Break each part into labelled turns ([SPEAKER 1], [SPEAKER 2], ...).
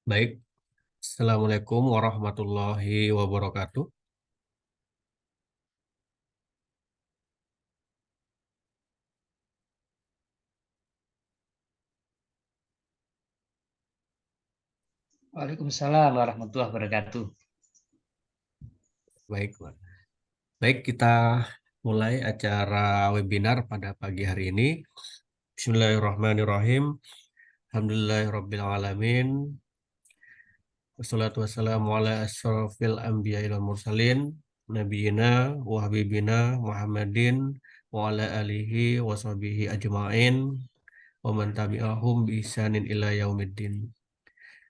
[SPEAKER 1] Baik, Assalamualaikum warahmatullahi wabarakatuh.
[SPEAKER 2] Waalaikumsalam warahmatullahi wabarakatuh.
[SPEAKER 1] Baik, Pak. Baik, kita mulai acara webinar pada pagi hari ini. Bismillahirrahmanirrahim. Alhamdulillahirrabbilalamin. Wassalatu wassalamu ala asyrafil anbiya wal mursalin. Nabiyina wa habibina Muhammadin wa ala alihi wa sahbihi ajma'in. Wa man tabi'ahum bi ihsanin ila yaumiddin.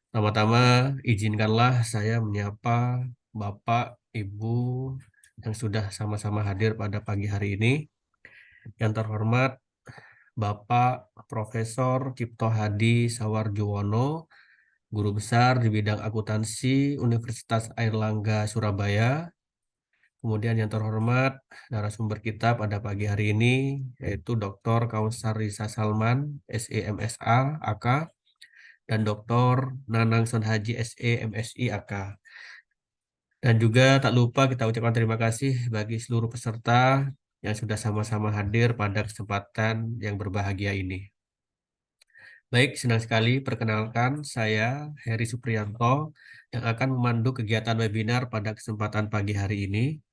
[SPEAKER 1] Pertama-tama, izinkanlah saya menyapa Bapak, Ibu yang sudah sama-sama hadir pada pagi hari ini. Yang terhormat Bapak Profesor Cipto Hadi Sawarjuwono, Guru Besar di bidang akuntansi Universitas Airlangga Surabaya. Kemudian yang terhormat narasumber kita pada pagi hari ini yaitu Dr. Kausar Risa Salman, SEMSA, AK, dan Dr. Nanang Sonhaji SE MSI AK. Dan juga tak lupa kita ucapkan terima kasih bagi seluruh peserta yang sudah sama-sama hadir pada kesempatan yang berbahagia ini. Baik, senang sekali perkenalkan saya Heri Supriyanto yang akan memandu kegiatan webinar pada kesempatan pagi hari ini.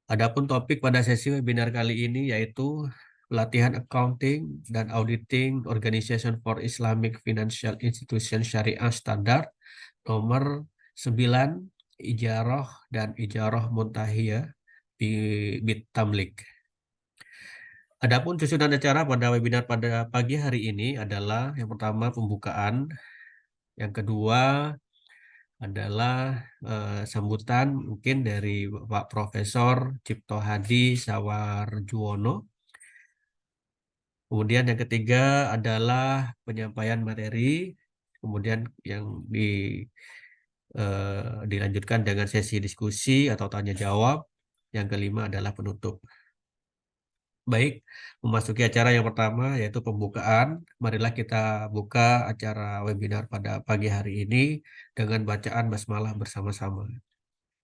[SPEAKER 1] Adapun topik pada sesi webinar kali ini yaitu pelatihan accounting dan auditing Organization for Islamic Financial Institution Syariah Standard nomor 9 Ijarah dan Ijarah Muntahiyah di Bitamlik. Adapun susunan acara pada webinar pada pagi hari ini adalah yang pertama pembukaan, yang kedua adalah sambutan mungkin dari Pak Profesor Cipto Hadi Sawarjuwono. Kemudian yang ketiga adalah penyampaian materi, kemudian yang dilanjutkan dengan sesi diskusi atau tanya jawab. Yang kelima adalah penutup. Baik, memasuki acara yang pertama yaitu pembukaan. Marilah kita buka acara webinar pada pagi hari ini dengan bacaan basmalah bersama-sama.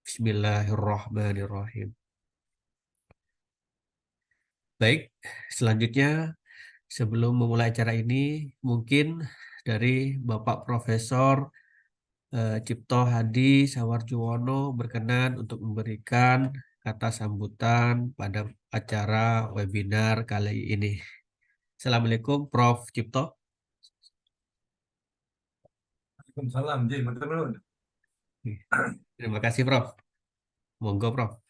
[SPEAKER 1] Bismillahirrahmanirrahim. Baik, selanjutnya sebelum memulai acara ini mungkin dari Bapak Profesor Cipto Hadi Sawarjuwono berkenan untuk memberikan kata sambutan pada acara webinar kali ini. Assalamualaikum, Prof. Cipto.
[SPEAKER 3] Waalaikumsalam, Ji, matur nuwun.
[SPEAKER 1] Terima kasih, Prof. Monggo, Prof.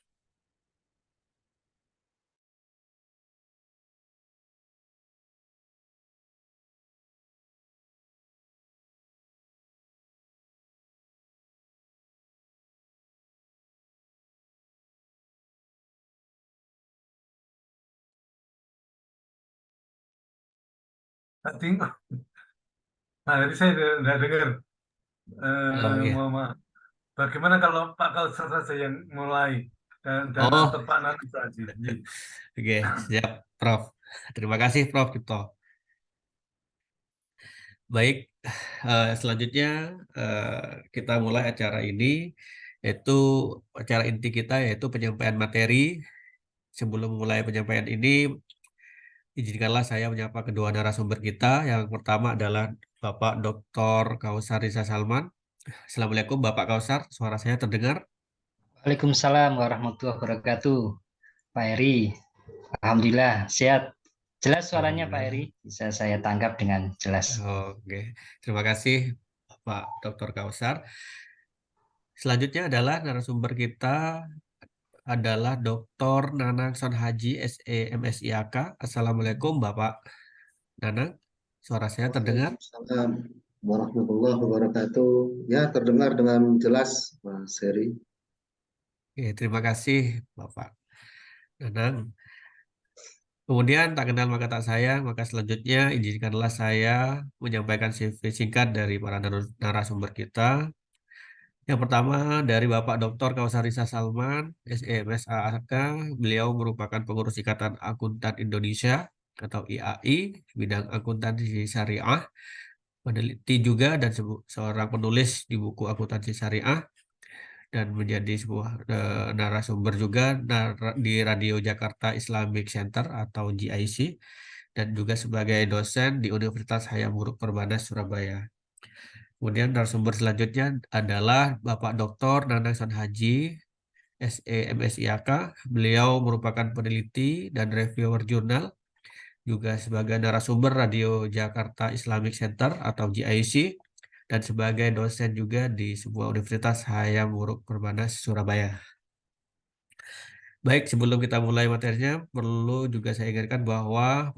[SPEAKER 3] Nanti, nah, tadi saya tidak dengar.
[SPEAKER 1] Oh ya.
[SPEAKER 3] Mohon maaf. Bagaimana kalau Pak Kausar saja yang mulai atau
[SPEAKER 1] Oh,
[SPEAKER 3] Pak Nanti saja, Ji.
[SPEAKER 1] oke, siap, Prof. Terima kasih, Prof. Cipto. Baik, selanjutnya eh, kita mulai acara ini, yaitu acara inti kita yaitu penyampaian materi. Sebelum mulai penyampaian ini, izinkanlah saya menyapa kedua narasumber kita. Yang pertama adalah Bapak Dr. Kausar Risa Salman. Assalamualaikum Bapak Kausar, suara saya terdengar?
[SPEAKER 2] Waalaikumsalam warahmatullahi wabarakatuh. Pak Eri, Alhamdulillah sehat. Jelas suaranya Pak
[SPEAKER 1] Alhamdulillah.
[SPEAKER 2] Eri, bisa saya tangkap dengan jelas.
[SPEAKER 1] Oke, terima kasih Bapak Dr. Kausar. Selanjutnya adalah narasumber kita adalah Dr. Nanang Sonhaji SE MSIAK. Assalamualaikum Bapak Nanang, suara saya terdengar?
[SPEAKER 4] Waalaikumsalam warahmatullahi wabarakatuh. Ya, terdengar dengan jelas, Mas Heri.
[SPEAKER 1] Oke, terima kasih Bapak Nanang. Kemudian tak kenal maka tak sayang, maka selanjutnya izinkanlah saya menyampaikan CV singkat dari para narasumber kita. Yang pertama dari Bapak Dr. Kausarisa Salman, SEMSAK. Beliau merupakan pengurus Ikatan Akuntan Indonesia atau IAI, bidang akuntansi syariah. peneliti juga dan seorang penulis di buku akuntansi syariah dan menjadi sebuah narasumber juga di Radio Jakarta Islamic Center atau GIC dan juga sebagai dosen di Universitas Hayam Buruk Perbanas Surabaya. Kemudian narasumber selanjutnya adalah Bapak Dr. Nanang Son Haji, SE MSIAK. Beliau merupakan peneliti dan reviewer jurnal, juga sebagai narasumber Radio Jakarta Islamic Center atau GIC, dan sebagai dosen juga di sebuah Universitas Hayam Buruk Perbanas Surabaya. Baik, sebelum kita mulai materinya, perlu juga saya ingatkan bahwa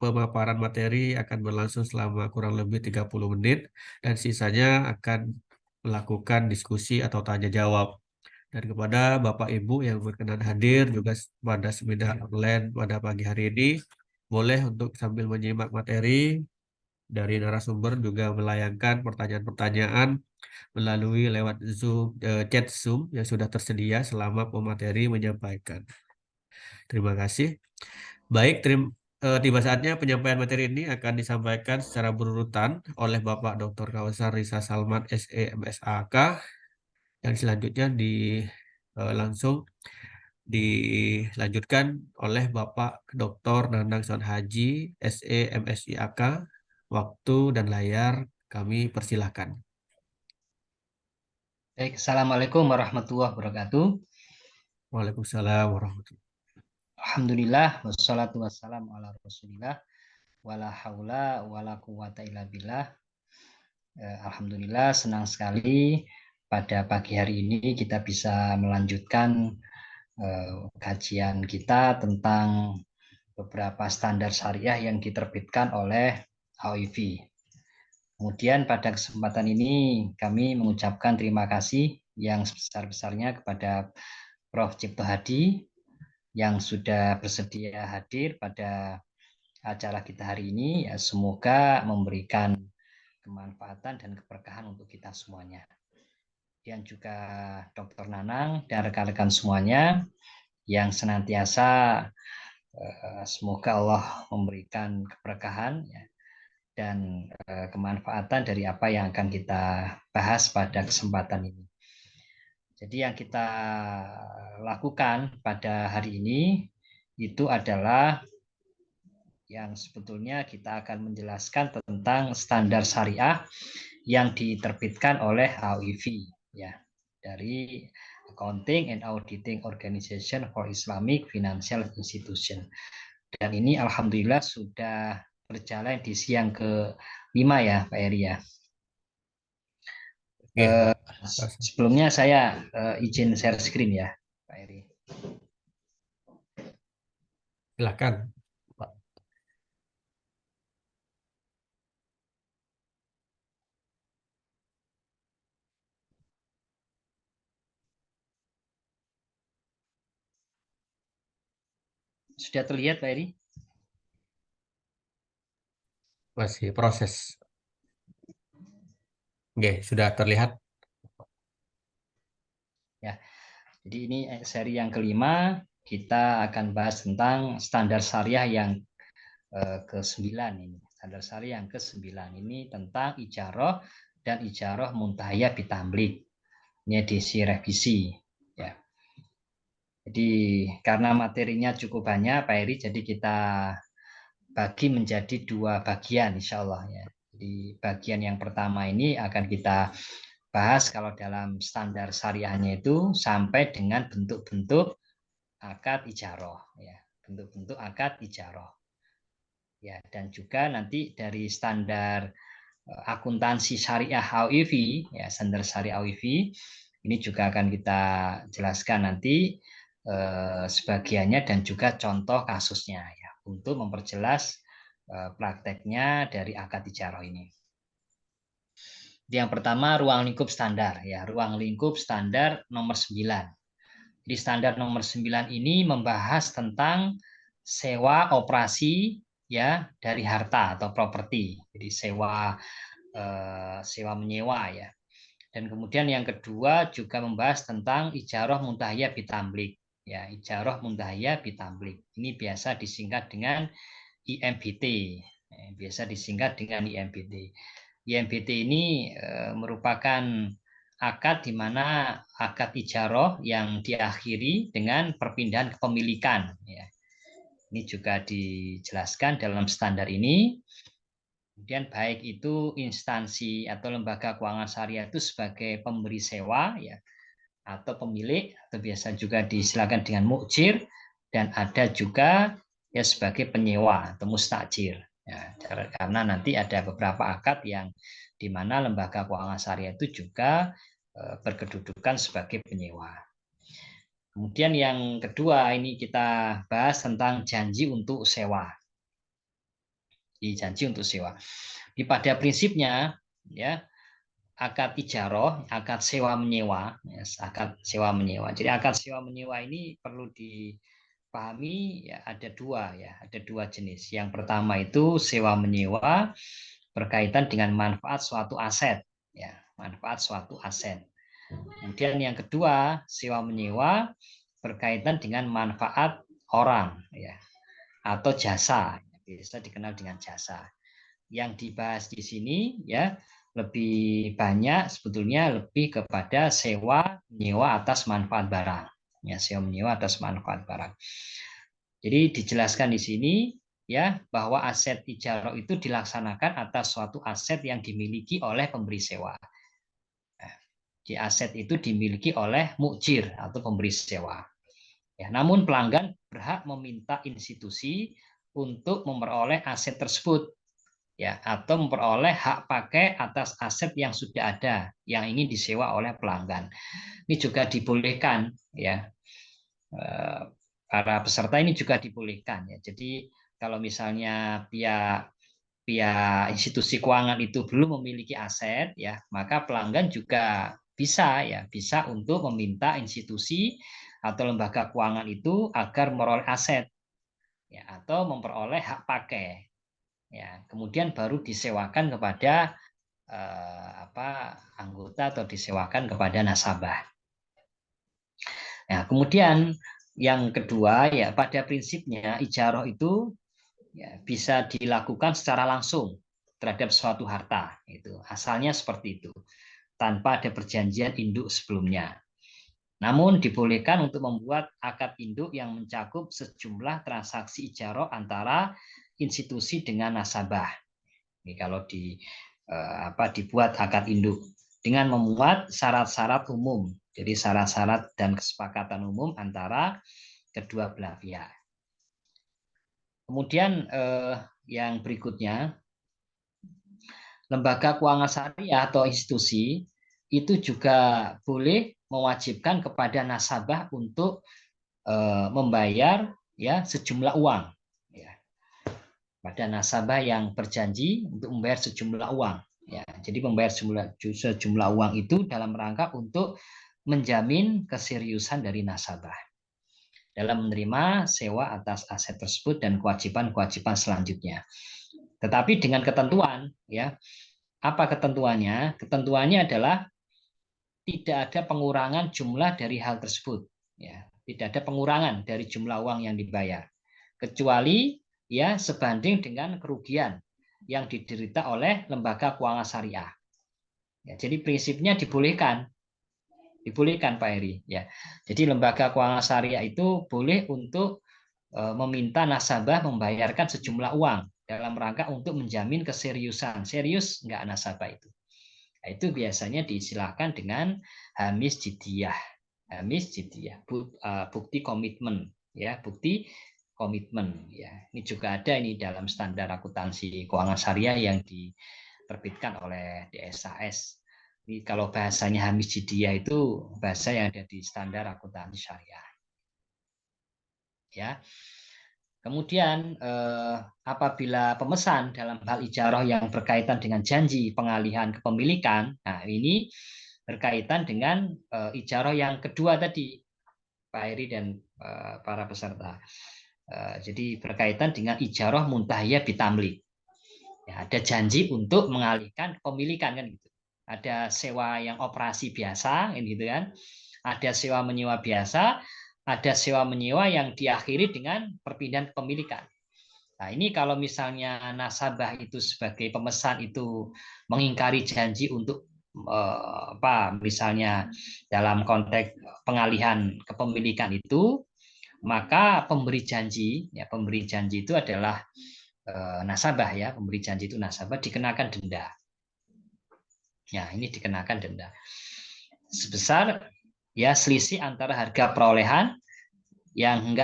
[SPEAKER 1] pemaparan materi akan berlangsung selama kurang lebih 30 menit dan sisanya akan melakukan diskusi atau tanya jawab. Dan kepada Bapak Ibu yang berkenan hadir juga pada seminar online pada pagi hari ini, boleh untuk sambil menyimak materi dari narasumber juga melayangkan pertanyaan-pertanyaan melalui lewat Zoom, chat Zoom yang sudah tersedia selama pemateri menyampaikan. Terima kasih. Baik, tiba saatnya penyampaian materi ini akan disampaikan secara berurutan oleh Bapak Dr. Kausar Risa Salman, SE MSAK, dan selanjutnya langsung dilanjutkan oleh Bapak Dr. Nanang Son Haji, SE MSIAK. Waktu dan layar kami persilahkan.
[SPEAKER 2] Baik, Assalamualaikum warahmatullahi wabarakatuh.
[SPEAKER 1] Waalaikumsalam warahmatullahi wabarakatuh.
[SPEAKER 2] Alhamdulillah, wassalatu wassalamu ala rasulillah, wala haula wala quwata illa billah. Alhamdulillah, senang sekali pada pagi hari ini kita bisa melanjutkan kajian kita tentang beberapa standar syariah yang diterbitkan oleh AOIV. Kemudian pada kesempatan ini kami mengucapkan terima kasih yang sebesar-besarnya kepada Prof. Cipto Hadi yang sudah bersedia hadir pada acara kita hari ini. Ya, semoga memberikan kemanfaatan dan keberkahan untuk kita semuanya. Dan juga Dr. Nanang dan rekan-rekan semuanya yang senantiasa semoga Allah memberikan keberkahan ya, dan kemanfaatan dari apa yang akan kita bahas pada kesempatan ini. Jadi yang kita lakukan pada hari ini itu adalah yang sebetulnya kita akan menjelaskan tentang standar syariah yang diterbitkan oleh AOIV ya, dari Accounting and Auditing Organization for Islamic Financial Institution. Dan ini alhamdulillah sudah berjalan di siang ke-5 ya Pak Eri ya. Sebelumnya saya izin share screen ya Pak Eri.
[SPEAKER 1] Silakan.
[SPEAKER 2] Sudah terlihat Pak Eri?
[SPEAKER 1] Masih proses. Oke, sudah terlihat. Ya.
[SPEAKER 2] Jadi ini seri yang ke-5, kita akan bahas tentang standar syariah yang ke-9 ini. Standar syariah yang ke-9 ini tentang ijarah dan ijarah muntahiyah bitamlik. Ini edisi revisi ya. Jadi karena materinya cukup banyak Pak Eri, jadi kita bagi menjadi 2 bagian insya Allah ya. Jadi bagian yang pertama ini akan kita bahas kalau dalam standar syariahnya itu sampai dengan bentuk-bentuk akad ijarah ya, bentuk-bentuk akad ijarah. Ya, dan juga nanti dari standar akuntansi syariah AOIV ya, standar syariah AOIV ini juga akan kita jelaskan nanti sebagiannya dan juga contoh kasusnya ya, untuk memperjelas prakteknya dari akad ijarah ini. Yang pertama ruang lingkup standar ya, ruang lingkup standar nomor 9. Di standar nomor 9 ini membahas tentang sewa operasi ya dari harta atau properti. Jadi sewa menyewa ya. Dan kemudian yang kedua juga membahas tentang ijarah muntahiyah bitamlik ya, ijarah muntahiyah bitamlik. Ini biasa disingkat dengan IMBT. Biasa disingkat dengan IMBT. YMBT ini merupakan akad di mana akad ijaroh yang diakhiri dengan perpindahan kepemilikan. Ya. Ini juga dijelaskan dalam standar ini. Kemudian baik itu instansi atau lembaga keuangan syariah itu sebagai pemberi sewa, ya, atau pemilik, atau biasa juga disilakan dengan mukjir, dan ada juga ya sebagai penyewa atau mustajir. Ya, karena nanti ada beberapa akad yang di mana lembaga keuangan syariah itu juga berkedudukan sebagai penyewa. Kemudian yang kedua ini kita bahas tentang janji untuk sewa. Janji untuk sewa. Pada prinsipnya ya akad ijaroh, akad sewa menyewa, ya, akad sewa menyewa. Jadi akad sewa menyewa ini perlu dipahami ya ada dua jenis. Yang pertama itu sewa menyewa berkaitan dengan manfaat suatu aset, ya, manfaat suatu aset. Kemudian yang kedua, sewa menyewa berkaitan dengan manfaat orang, ya, atau jasa, bisa dikenal dengan jasa. Yang dibahas di sini ya lebih banyak sebetulnya lebih kepada sewa menyewa atas manfaat barang, ya, sewa menyewa atas manfaat barang. Jadi dijelaskan di sini ya bahwa aset ijarah itu dilaksanakan atas suatu aset yang dimiliki oleh pemberi sewa. Di aset itu dimiliki oleh mukjir atau pemberi sewa. Ya, namun pelanggan berhak meminta institusi untuk memperoleh aset tersebut, ya, atau memperoleh hak pakai atas aset yang sudah ada yang ingin disewa oleh pelanggan. Ini juga dibolehkan, ya. Para peserta ini juga dibolehkan, ya. Jadi kalau misalnya pihak institusi keuangan itu belum memiliki aset, ya, maka pelanggan juga bisa untuk meminta institusi atau lembaga keuangan itu agar memperoleh aset, ya, atau memperoleh hak pakai, ya, kemudian baru disewakan kepada anggota atau disewakan kepada nasabah. Nah, kemudian yang kedua ya pada prinsipnya ijarah itu ya, bisa dilakukan secara langsung terhadap suatu harta, itu asalnya seperti itu tanpa ada perjanjian induk sebelumnya. Namun dibolehkan untuk membuat akad induk yang mencakup sejumlah transaksi ijarah antara institusi dengan nasabah. Ini kalau dibuat akad induk dengan memuat syarat-syarat umum, jadi syarat-syarat dan kesepakatan umum antara kedua belah pihak. Kemudian yang berikutnya, lembaga keuangan syariah atau institusi itu juga boleh mewajibkan kepada nasabah untuk membayar ya sejumlah uang, ya, pada nasabah yang berjanji untuk membayar sejumlah uang, ya. Jadi membayar sejumlah uang itu dalam rangka untuk menjamin keseriusan dari nasabah dalam menerima sewa atas aset tersebut dan kewajiban-kewajiban selanjutnya. Tetapi dengan ketentuan, ya, apa ketentuannya? Ketentuannya adalah tidak ada pengurangan jumlah dari hal tersebut, ya, tidak ada pengurangan dari jumlah uang yang dibayar, kecuali ya sebanding dengan kerugian yang diderita oleh lembaga keuangan syariah. Ya, jadi prinsipnya dibolehkan Pak Heri, ya. Jadi lembaga keuangan syariah itu boleh untuk meminta nasabah membayarkan sejumlah uang dalam rangka untuk menjamin keseriusan. Serius nggak nasabah itu? Nah, itu biasanya diistilahkan dengan hamis jiddiyah. Hamis jiddiyah, bukti komitmen, ya, bukti komitmen, ya. Ini juga ada ini dalam standar akuntansi keuangan syariah yang diterbitkan oleh DSAS. Ini kalau bahasanya hamis jiddiyah itu bahasa yang ada di standar akuntansi syariah. Ya. Kemudian apabila pemesan dalam hal ijarah yang berkaitan dengan janji pengalihan kepemilikan, nah ini berkaitan dengan ijarah yang kedua tadi, Pak Heri dan para peserta. Jadi berkaitan dengan ijarah muntahiyah bitamlik. Ya, ada janji untuk mengalihkan kepemilikan kan gitu. Ada sewa yang operasi biasa, gitu kan. Ada sewa menyewa biasa. Ada sewa menyewa yang diakhiri dengan perpindahan kepemilikan. Nah, ini kalau misalnya nasabah itu sebagai pemesan itu mengingkari janji untuk misalnya dalam konteks pengalihan kepemilikan itu, maka pemberi janji itu adalah nasabah ya, pemberi janji itu nasabah dikenakan denda. Ya, ini dikenakan denda sebesar ya selisih antara harga perolehan yang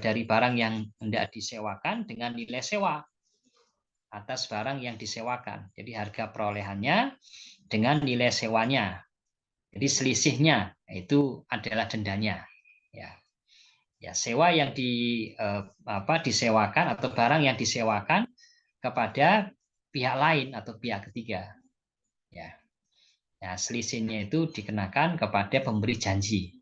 [SPEAKER 2] dari barang yang hendak disewakan dengan nilai sewa atas barang yang disewakan. Jadi harga perolehannya dengan nilai sewanya. Jadi selisihnya itu adalah dendanya. Ya, sewa yang disewakan atau barang yang disewakan kepada pihak lain atau pihak ketiga. Ya. Nah, selisihnya itu dikenakan kepada pemberi janji.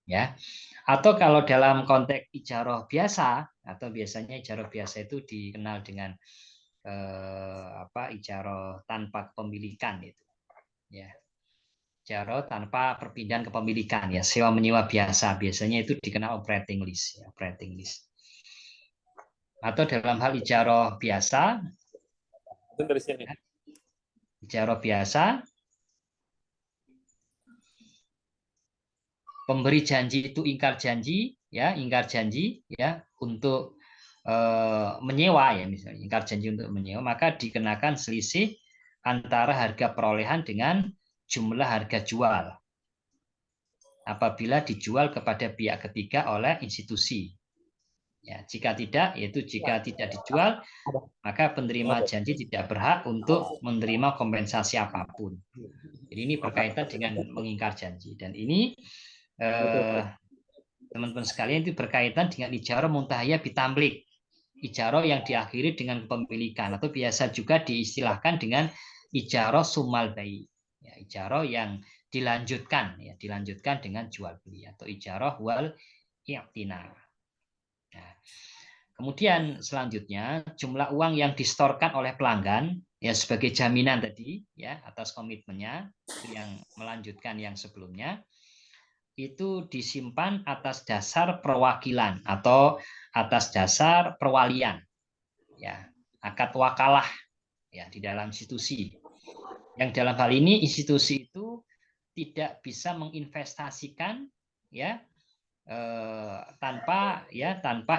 [SPEAKER 2] Ya. Atau kalau dalam konteks ijarah biasa, atau biasanya ijarah biasa itu dikenal dengan ijarah tanpa kepemilikan itu. Ya. Ijarah tanpa perpindahan kepemilikan ya, sewa menyewa biasa biasanya itu dikenal operating lease ya, operating lease. Atau dalam hal ijarah biasa, ijarah biasa pemberi janji itu ingkar janji ya untuk menyewa ya, misalnya ingkar janji untuk menyewa, maka dikenakan selisih antara harga perolehan dengan jumlah harga jual apabila dijual kepada pihak ketiga oleh institusi. Ya, jika tidak dijual, maka penerima janji tidak berhak untuk menerima kompensasi apapun. Jadi ini berkaitan dengan mengingkar janji, dan ini teman-teman sekalian itu berkaitan dengan ijarah muntahiyah bitamlik, ijarah yang diakhiri dengan kepemilikan atau biasa juga diistilahkan dengan ijarah sumal bai, ya, ijarah yang dilanjutkan dengan jual beli atau ijarah wal i'tina. Nah, kemudian selanjutnya jumlah uang yang distorkan oleh pelanggan ya sebagai jaminan tadi ya atas komitmennya yang melanjutkan yang sebelumnya, itu disimpan atas dasar perwakilan atau atas dasar perwalian ya, akad wakalah ya di dalam institusi, yang dalam hal ini institusi itu tidak bisa menginvestasikan ya tanpa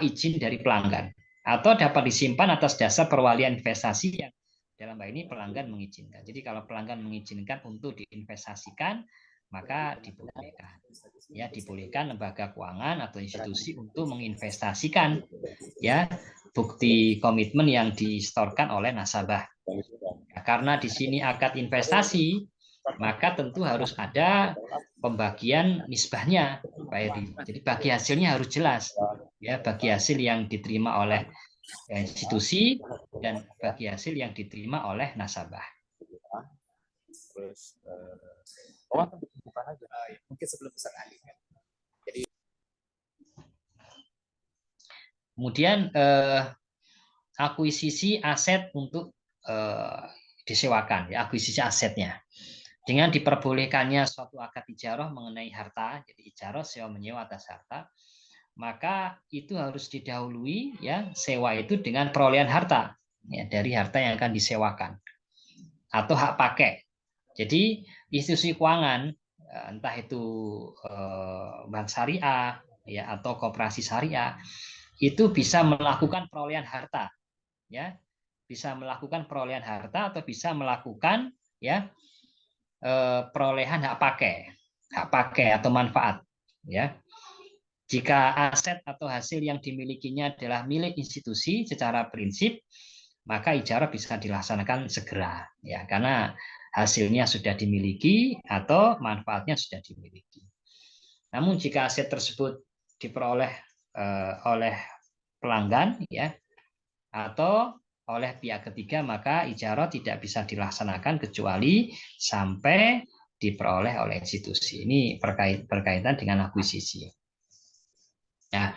[SPEAKER 2] izin dari pelanggan, atau dapat disimpan atas dasar perwalian investasi yang dalam hal ini pelanggan mengizinkan. Jadi kalau pelanggan mengizinkan untuk diinvestasikan, maka dibolehkan lembaga keuangan atau institusi untuk menginvestasikan ya bukti komitmen yang distorkan oleh nasabah. Ya, karena di sini akad investasi, maka tentu harus ada pembagian nisbahnya, Pak Edi. Jadi bagi hasilnya harus jelas ya, bagi hasil yang diterima oleh institusi dan bagi hasil yang diterima oleh nasabah.
[SPEAKER 5] Terus mungkin sebelum besar lagi kan. Jadi
[SPEAKER 2] kemudian akuisisi aset untuk disewakan ya, akuisisi asetnya dengan diperbolehkannya suatu akad ijarah mengenai harta, jadi ijarah sewa menyewa atas harta, maka itu harus didahului ya sewa itu dengan perolehan harta ya, dari harta yang akan disewakan atau hak pakai. Jadi institusi keuangan entah itu bank syariah ya atau koperasi syariah itu bisa melakukan perolehan harta ya, bisa melakukan perolehan harta atau bisa melakukan ya perolehan hak pakai atau manfaat ya. Jika aset atau hasil yang dimilikinya adalah milik institusi secara prinsip, maka ijarah bisa dilaksanakan segera ya, karena hasilnya sudah dimiliki atau manfaatnya sudah dimiliki. Namun jika aset tersebut diperoleh oleh pelanggan ya atau oleh pihak ketiga, maka ijarah tidak bisa dilaksanakan kecuali sampai diperoleh oleh institusi. Ini berkaitan dengan akuisisi. Nah,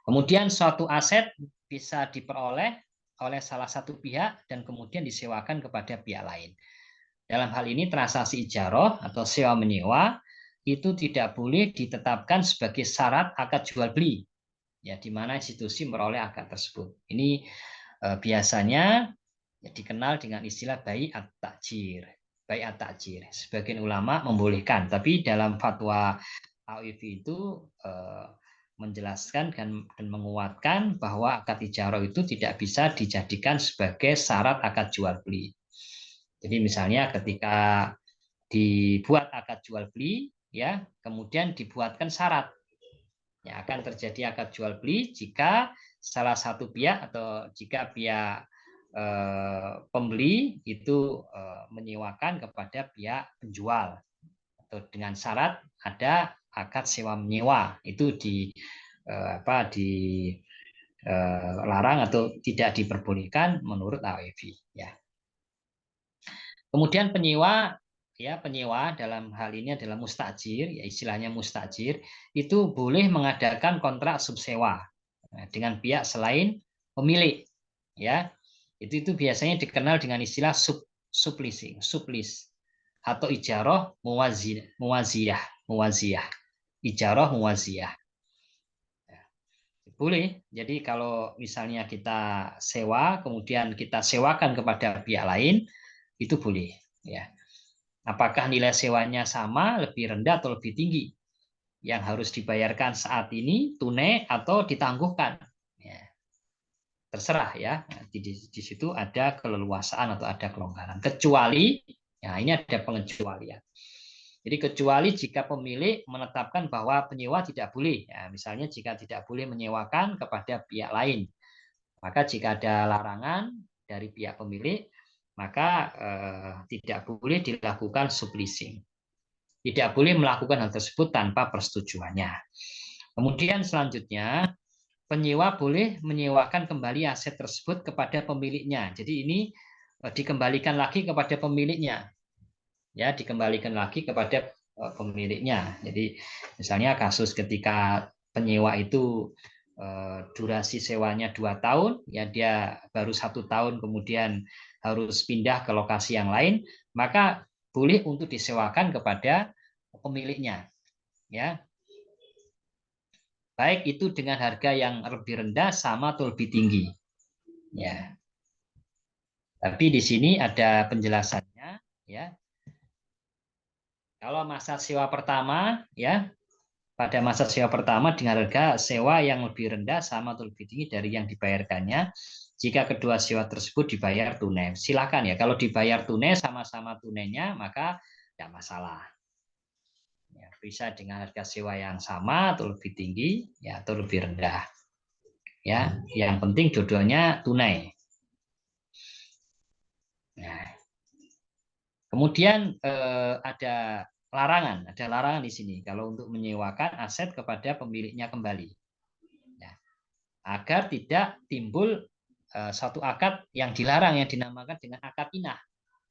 [SPEAKER 2] kemudian suatu aset bisa diperoleh oleh salah satu pihak dan kemudian disewakan kepada pihak lain. Dalam hal ini transaksi ijarah atau sewa menyewa itu tidak boleh ditetapkan sebagai syarat akad jual beli ya di mana institusi memperoleh akad tersebut. Ini biasanya ya, dikenal dengan istilah bai at-ta'jir. Bai at-ta'jir. Sebagian ulama membolehkan, tapi dalam fatwa AUIF itu menjelaskan dan menguatkan bahwa akad ijarah itu tidak bisa dijadikan sebagai syarat akad jual beli. Jadi misalnya ketika dibuat akad jual beli, ya kemudian dibuatkan syarat, ya akan terjadi akad jual beli jika salah satu pihak atau jika pihak pembeli itu menyewakan kepada pihak penjual, atau dengan syarat ada akad sewa menyewa, itu dilarang atau tidak diperbolehkan menurut AUIF, ya. Kemudian penyewa, ya penyewa dalam hal ini adalah mustajir, ya istilahnya mustajir, itu boleh mengadakan kontrak subsewa dengan pihak selain pemilik, ya. Itu biasanya dikenal dengan istilah subleasing, sublease atau ijarah muwaziyah, ijarah muwaziyah. Boleh. Jadi kalau misalnya kita sewa, kemudian kita sewakan kepada pihak lain, itu boleh, ya. Apakah nilai sewanya sama, lebih rendah atau lebih tinggi? Yang harus dibayarkan saat ini tunai atau ditangguhkan? Ya. Terserah, ya. Di situ ada keleluasaan atau ada kelonggaran. Kecuali, ya ini ada pengecualian. Jadi kecuali jika pemilik menetapkan bahwa penyewa tidak boleh, ya, misalnya jika tidak boleh menyewakan kepada pihak lain, maka jika ada larangan dari pihak pemilik, maka tidak boleh dilakukan subleasing. Tidak boleh melakukan hal tersebut tanpa persetujuannya. Kemudian selanjutnya, penyewa boleh menyewakan kembali aset tersebut kepada pemiliknya. Jadi ini dikembalikan lagi kepada pemiliknya. Ya, dikembalikan lagi kepada pemiliknya. Jadi misalnya kasus ketika penyewa itu durasi sewanya 2 tahun, ya dia baru 1 tahun kemudian harus pindah ke lokasi yang lain, maka boleh untuk disewakan kepada pemiliknya, ya. Baik itu dengan harga yang lebih rendah sama atau lebih tinggi, ya. Tapi di sini ada penjelasannya, ya. Kalau masa sewa pertama, ya, pada masa sewa pertama dengan harga sewa yang lebih rendah sama atau lebih tinggi dari yang dibayarkannya, jika kedua sewa tersebut dibayar tunai. Silakan, ya, kalau dibayar tunai sama-sama tunainya maka tidak masalah. Ya, bisa dengan harga sewa yang sama atau lebih tinggi, ya, atau lebih rendah. Ya, yang penting dua-duanya tunai. Nah, kemudian ada larangan di sini kalau untuk menyewakan aset kepada pemiliknya kembali, ya, agar tidak timbul satu akad yang dilarang yang dinamakan dengan akad inah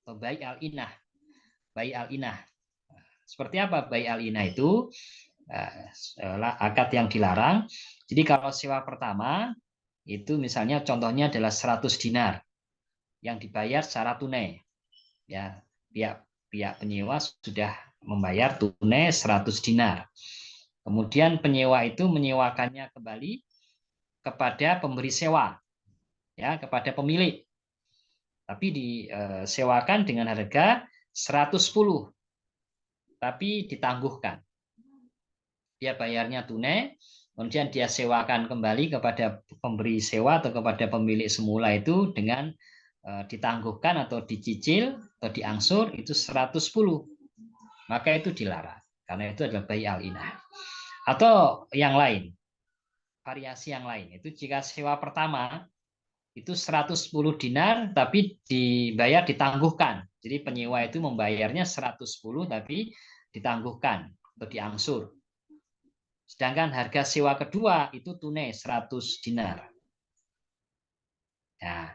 [SPEAKER 2] atau bai al-inah. Bai al-inah. Seperti apa bai al-inah itu? Akad yang dilarang. Jadi kalau sewa pertama itu misalnya contohnya adalah 100 dinar yang dibayar secara tunai. Ya, pihak penyewa sudah membayar tunai 100 dinar. Kemudian penyewa itu menyewakannya kembali kepada pemberi sewa, ya, kepada pemilik. Tapi disewakan dengan harga 110, tapi ditangguhkan. Dia bayarnya tunai, kemudian dia sewakan kembali kepada pemberi sewa atau kepada pemilik semula itu dengan ditangguhkan atau dicicil atau diangsur itu 110. Maka itu dilarang karena itu adalah bai al-inah. Atau yang lain, variasi yang lain itu jika sewa pertama itu 110 dinar tapi dibayar ditangguhkan. Jadi penyewa itu membayarnya 110 tapi ditangguhkan atau diangsur. Sedangkan harga sewa kedua itu tunai 100 dinar. Nah,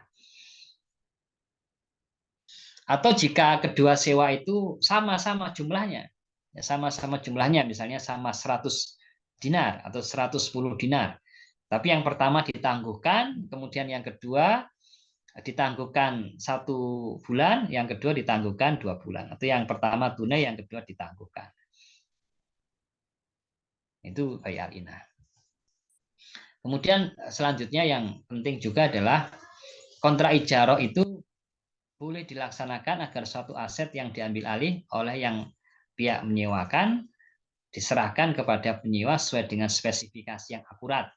[SPEAKER 2] atau jika kedua sewa itu sama-sama jumlahnya, ya sama-sama jumlahnya, misalnya sama 100 dinar atau 110 dinar. Tapi yang pertama ditangguhkan, kemudian yang kedua ditangguhkan 1 bulan, yang kedua ditangguhkan 2 bulan. Atau yang pertama tunai, yang kedua ditangguhkan. Itu bai al-inah. Kemudian selanjutnya yang penting juga adalah kontrak ijarah itu boleh dilaksanakan agar suatu aset yang diambil alih oleh yang pihak menyewakan diserahkan kepada penyewa sesuai dengan spesifikasi yang akurat.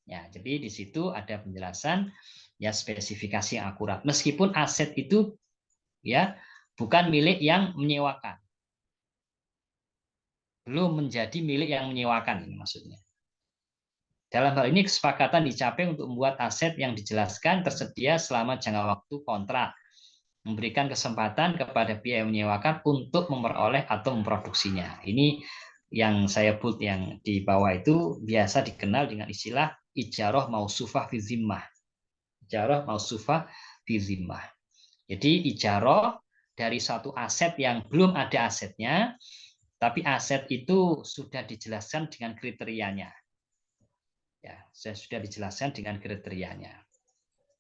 [SPEAKER 2] Ya, jadi di situ ada penjelasan ya spesifikasi yang akurat. Meskipun aset itu ya bukan milik yang menyewakan. Belum menjadi milik yang menyewakan ini maksudnya. Dalam hal ini kesepakatan dicapai untuk membuat aset yang dijelaskan tersedia selama jangka waktu kontrak, memberikan kesempatan kepada pihak yang menyewakan untuk memperoleh atau memproduksinya. Ini yang saya put yang di bawah itu biasa dikenal dengan istilah ijarah mausufah fi zimmah. Ijarah mausufah fi zimmah. Jadi ijarah dari satu aset yang belum ada asetnya, tapi aset itu sudah dijelaskan dengan kriterianya. Ya, saya sudah dijelaskan dengan kriterianya.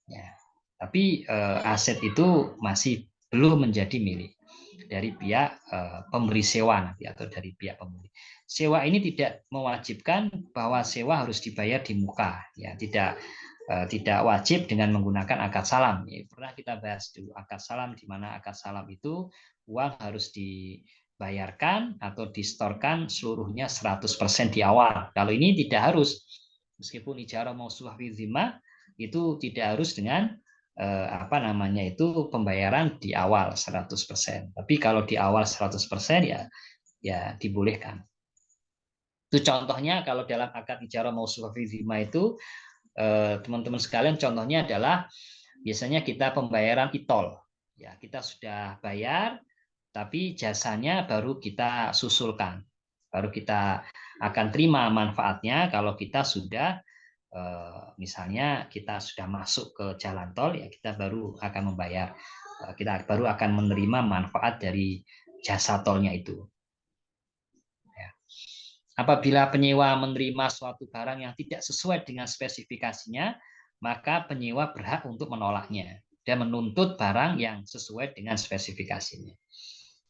[SPEAKER 2] Ya, tapi aset itu masih belum menjadi milik dari pihak pemberi sewa nanti atau dari pihak pembeli. Sewa ini tidak mewajibkan bahwa sewa harus dibayar di muka, ya tidak wajib dengan menggunakan akad salam. Ya, pernah kita bahas dulu akad salam, di mana akad salam itu uang harus dibayarkan atau distorkan seluruhnya 100% di awal. Kalau ini tidak harus. Meskipun ijarah mausufah fi zimmah itu tidak harus dengan pembayaran di awal 100%. Tapi kalau di awal 100% ya dibolehkan. Itu contohnya kalau dalam akad ijarah mausufah fi zimmah itu teman-teman sekalian, contohnya adalah biasanya kita pembayaran e-tol. Ya, kita sudah bayar tapi jasanya baru kita susulkan. Baru kita akan terima manfaatnya kalau kita sudah misalnya kita sudah masuk ke jalan tol, ya kita baru akan membayar, kita baru akan menerima manfaat dari jasa tolnya itu. Ya. Apabila penyewa menerima suatu barang yang tidak sesuai dengan spesifikasinya, maka penyewa berhak untuk menolaknya dan menuntut barang yang sesuai dengan spesifikasinya.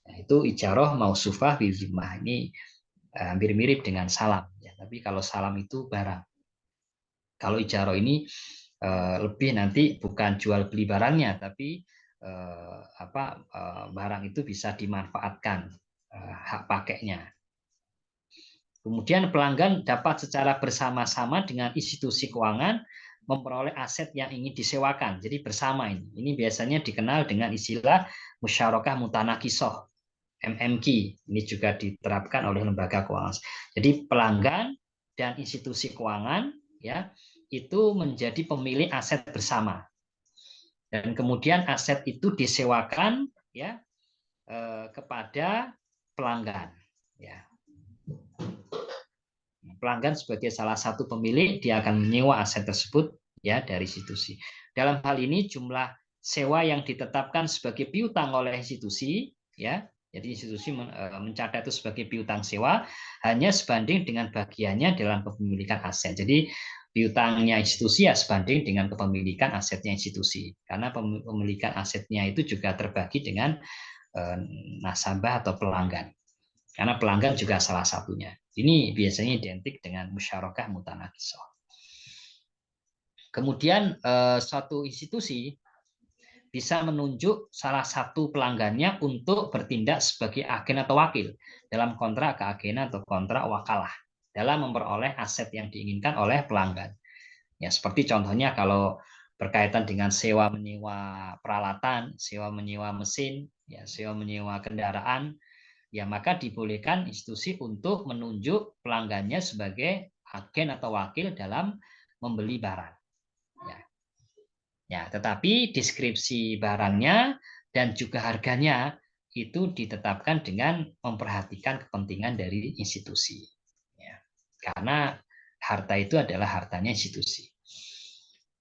[SPEAKER 2] Nah, itu ijarah mausufah fi zimmah. Ini hampir mirip dengan salam, ya. Tapi kalau salam itu barang. Kalau ijarah ini lebih nanti bukan jual beli barangnya, tapi barang itu bisa dimanfaatkan hak pakainya. Kemudian pelanggan dapat secara bersama-sama dengan institusi keuangan memperoleh aset yang ingin disewakan. Jadi bersama ini. Ini biasanya dikenal dengan istilah musyarakah mutanakisah, MMQ. Ini juga diterapkan oleh lembaga keuangan. Jadi pelanggan dan institusi keuangan ya itu menjadi pemilik aset bersama. Dan kemudian aset itu disewakan ya kepada pelanggan ya. Pelanggan sebagai salah satu pemilik, dia akan menyewa aset tersebut ya dari institusi. Dalam hal ini jumlah sewa yang ditetapkan sebagai piutang oleh institusi ya. Jadi institusi mencatat itu sebagai piutang sewa hanya sebanding dengan bagiannya dalam kepemilikan aset. Jadi piutangnya institusi ya sebanding dengan kepemilikan asetnya institusi. Karena pemilikan asetnya itu juga terbagi dengan nasabah atau pelanggan. Karena pelanggan juga salah satunya. Ini biasanya identik dengan musyarakah mutanakisah. Kemudian suatu institusi bisa menunjuk salah satu pelanggannya untuk bertindak sebagai agen atau wakil dalam kontrak keagenan atau kontrak wakalah dalam memperoleh aset yang diinginkan oleh pelanggan. Ya, seperti contohnya kalau berkaitan dengan sewa menyewa peralatan, sewa menyewa mesin, ya, sewa menyewa kendaraan, ya maka dibolehkan institusi untuk menunjuk pelanggannya sebagai agen atau wakil dalam membeli barang. Ya, tetapi deskripsi barangnya dan juga harganya itu ditetapkan dengan memperhatikan kepentingan dari institusi. Ya, karena harta itu adalah hartanya institusi.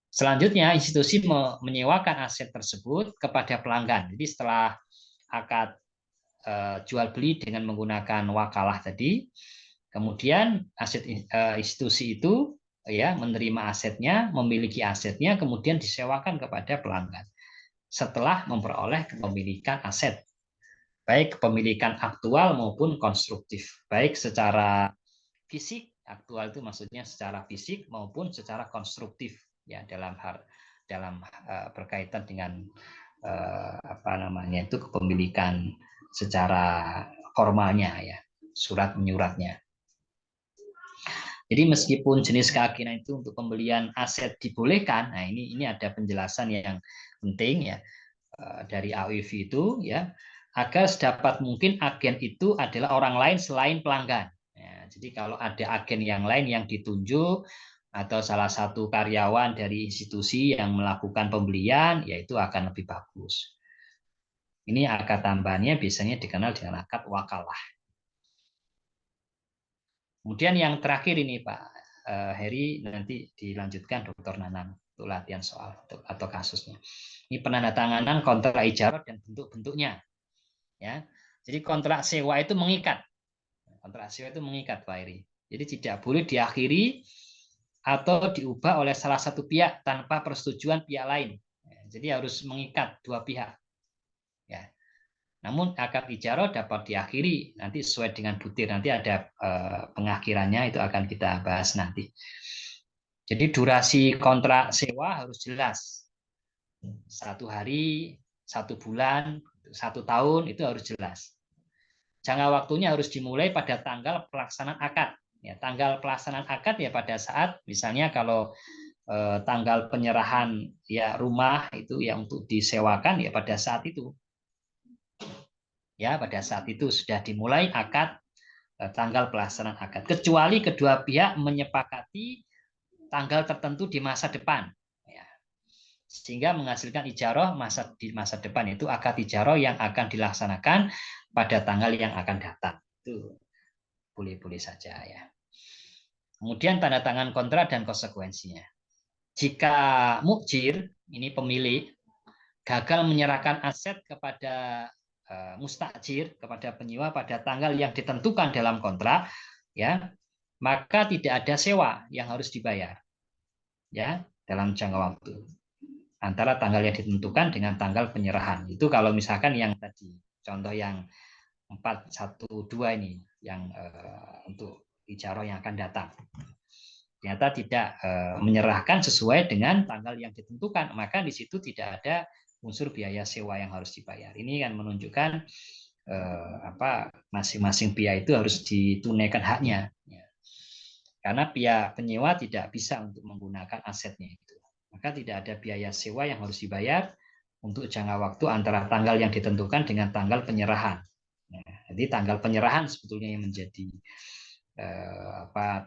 [SPEAKER 2] Selanjutnya, institusi menyewakan aset tersebut kepada pelanggan. Jadi setelah akad jual beli dengan menggunakan wakalah tadi, kemudian aset institusi itu ya menerima asetnya, memiliki asetnya, kemudian disewakan kepada pelanggan setelah memperoleh kepemilikan aset, baik kepemilikan aktual maupun konstruktif, baik secara fisik Aktual itu maksudnya secara fisik maupun secara konstruktif ya dalam berkaitan dengan itu kepemilikan secara formalnya ya, surat menyuratnya. Jadi meskipun jenis keagenan itu untuk pembelian aset dibolehkan, nah ini ada penjelasan yang penting ya dari AUIV itu ya, agar sedapat mungkin agen itu adalah orang lain selain pelanggan. Ya, jadi kalau ada agen yang lain yang ditunjuk atau salah satu karyawan dari institusi yang melakukan pembelian, yaitu akan lebih bagus. Ini akad tambahannya biasanya dikenal dengan akad wakalah. Kemudian yang terakhir ini Pak Heri, nanti dilanjutkan Dr. Nanang untuk latihan soal atau kasusnya. Ini penandatanganan kontrak ijarah dan bentuk-bentuknya. Ya, jadi kontrak sewa itu mengikat. Kontrak sewa itu mengikat Pak Heri. Jadi tidak boleh diakhiri atau diubah oleh salah satu pihak tanpa persetujuan pihak lain. Jadi harus mengikat dua pihak. Ya. Namun akad ijarah dapat diakhiri nanti sesuai dengan butir, nanti ada pengakhirannya, itu akan kita bahas nanti. Jadi durasi kontrak sewa harus jelas. 1 hari, 1 bulan, 1 tahun itu harus jelas. Jangka waktunya harus dimulai pada tanggal pelaksanaan akad. Ya, tanggal pelaksanaan akad ya pada saat misalnya kalau tanggal penyerahan ya rumah itu yang untuk disewakan ya pada saat itu. Ya, pada saat itu sudah dimulai akad, tanggal pelaksanaan akad. Kecuali kedua pihak menyepakati tanggal tertentu di masa depan. Ya. Sehingga menghasilkan ijarah di masa depan, itu akad ijarah yang akan dilaksanakan pada tanggal yang akan datang. Itu boleh-boleh saja ya. Kemudian tanda tangan kontrak dan konsekuensinya. Jika mukjir, ini pemilik, gagal menyerahkan aset kepada mustajir, kepada penyewa pada tanggal yang ditentukan dalam kontrak, ya, maka tidak ada sewa yang harus dibayar, ya, dalam jangka waktu antara tanggal yang ditentukan dengan tanggal penyerahan. Itu kalau misalkan yang tadi contoh yang 412 ini yang untuk ijarah yang akan datang, ternyata tidak menyerahkan sesuai dengan tanggal yang ditentukan, maka di situ tidak ada unsur biaya sewa yang harus dibayar. Ini kan menunjukkan masing-masing pihak itu harus ditunaikan haknya. Ya. Karena pihak penyewa tidak bisa untuk menggunakan asetnya itu. Maka tidak ada biaya sewa yang harus dibayar untuk jangka waktu antara tanggal yang ditentukan dengan tanggal penyerahan. Nah, jadi tanggal penyerahan sebetulnya yang menjadi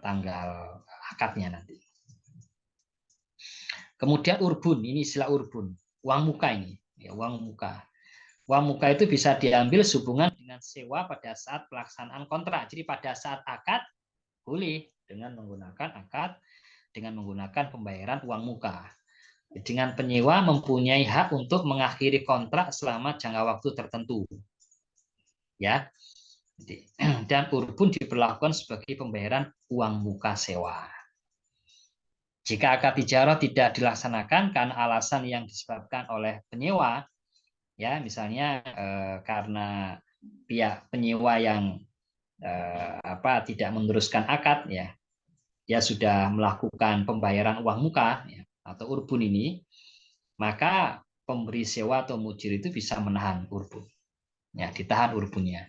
[SPEAKER 2] tanggal akadnya nanti. Kemudian urbun, ini istilah urbun. Uang muka ini, ya, uang muka. Uang muka itu bisa diambil sehubungan dengan sewa pada saat pelaksanaan kontrak. Jadi pada saat akad boleh dengan menggunakan akad, dengan menggunakan pembayaran uang muka. Dengan penyewa mempunyai hak untuk mengakhiri kontrak selama jangka waktu tertentu. Ya. Dan urbun diberlakukan sebagai pembayaran uang muka sewa. Jika akad ijarah tidak dilaksanakan karena alasan yang disebabkan oleh penyewa, ya misalnya karena pihak penyewa yang tidak meneruskan akad, ya sudah melakukan pembayaran uang muka ya, atau urbun ini, maka pemberi sewa atau mujir itu bisa menahan urbun, ya ditahan urbunnya.